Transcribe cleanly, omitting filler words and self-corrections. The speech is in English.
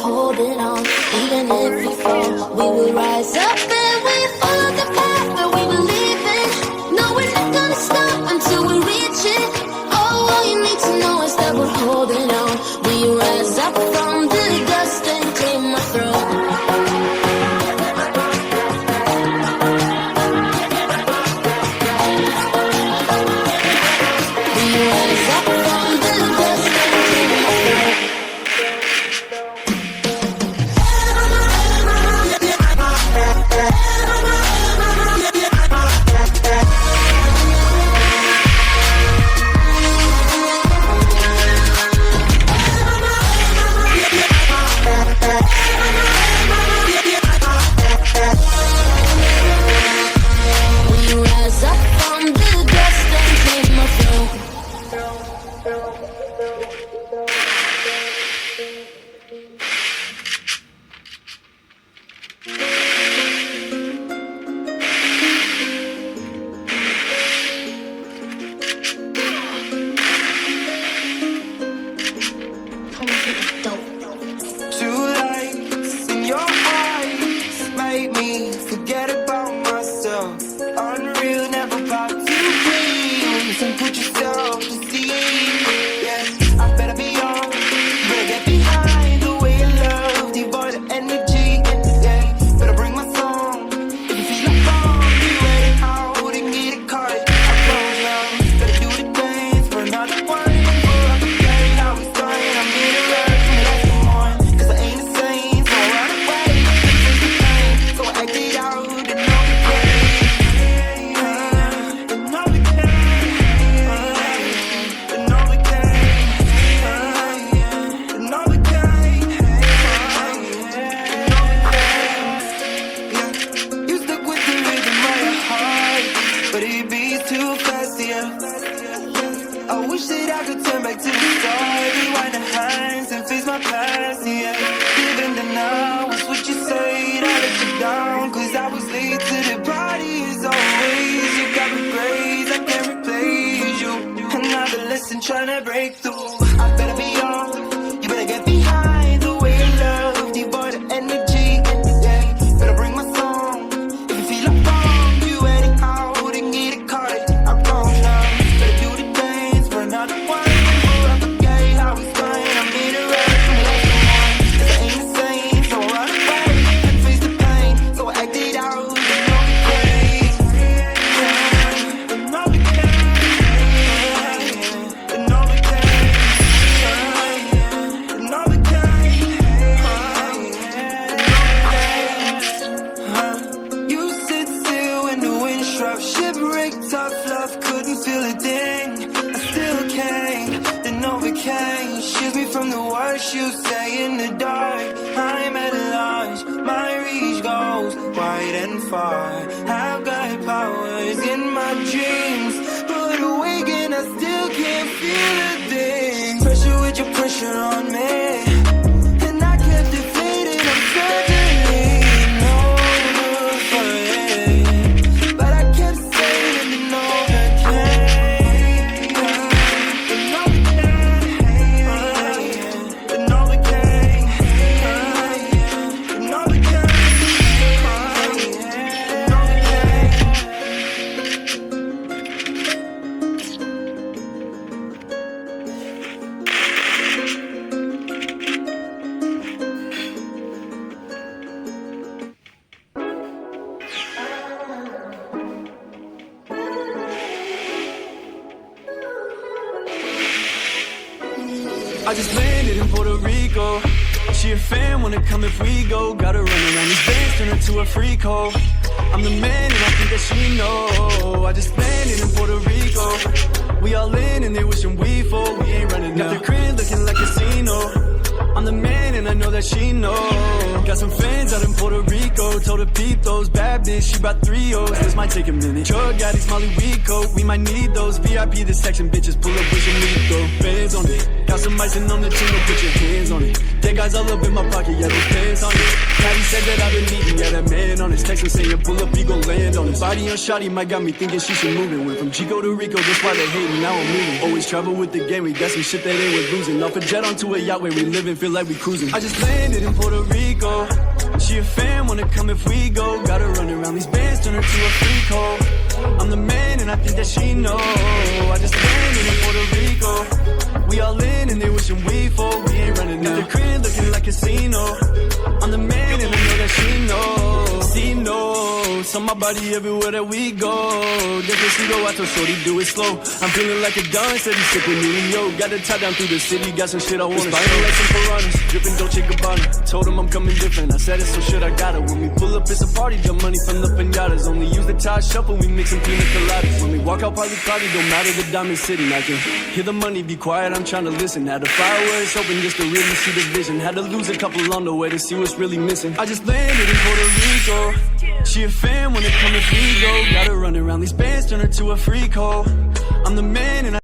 holding on. Even if we fall, we will rise up and we follow the path where we believe in. No, we're not gonna stop until we reach it. Oh, all you need to know is that we're holding on. We rise up from the dust and claim our throne. Tryna break through, I better be on. You better get behind the way you love, devoid of energy. Yeah, better bring my song. If you feel like bomb, you anyhow, then get it caught. I'm wrong now. Better do the dance for another one. I forget how we started. I'm in a rush from the last one. 'Cause I ain't the same, so I run away and face the pain. So I acted out, you know me crazy. No, we can't. Tough love, couldn't feel a thing. I still can't, then overcame. Shield me from the worst you say in the dark. I'm at a loss, my reach goes wide and far. I've got powers in my dreams, but awake and I still can't feel a thing. Pressure with your pressure on me, and I kept it fading. I'm certainly no good for it, but I kept saying I just landed in Puerto Rico. She a fan, wanna come if we go. Gotta run around these bands, turn her to a freak hoe. I'm the man and I think that she know. I just landed in Puerto Rico. We all in and they wishing we fall. We ain't running now. Got the crib looking like a casino. I'm the man and I know that she knows. Got some fans out in Puerto Rico. Told her peep those bad bitch, she brought 3 O's. This might take a minute. Drug addicts, Molly, we coat. We might need those VIP, this section bitches. Pull up, wishing we go. Fans on it. Got some some icing on the chin, don't put your hands on it. That guy's all up in my pocket, yeah, those pants on it. Patty said that I've been eating, yeah, that man on his text and saying pull up, he gon' land on his body on shotty, might got me thinking she should move it. Went from Chico to Rico, that's why they hating, now I'm moving. Always travel with the game, we got some shit that ain't worth losing. Off a jet onto a yacht where we living, feel like we cruising. I just landed in Puerto Rico. She a fan, wanna come if we go. Gotta run around these bands, turn her to a freak hoe. I'm the man and I think that she know. I just landed in Puerto Rico. We all in and they wishing we fall. We ain't running out the crib looking like a casino. I'm the man and I know that she knows. She knows. On my body everywhere that we go. Despacito, I told shorty do it slow. I'm feeling like a gun, said he's sipping yo. Got to tie down through the city, got some shit I wanna show. Like some piranhas, dripping Dolce Gabbana. Told him I'm coming different, I said it so shit I got it. When we pull up it's a party, got money from the pinatas. Only use the tie shuffle, we mix some pina coladas. When we walk out party party, don't matter the diamond city. I can hear the money, be quiet, I'm trying to listen. Had the fire where it's open just to really see the vision. Had to lose a couple on the way to see what's really missing. I just landed in Puerto Rico. She a fan when it come if we go. Gotta run around these bands, turn her to a freak hoe. I'm the man and I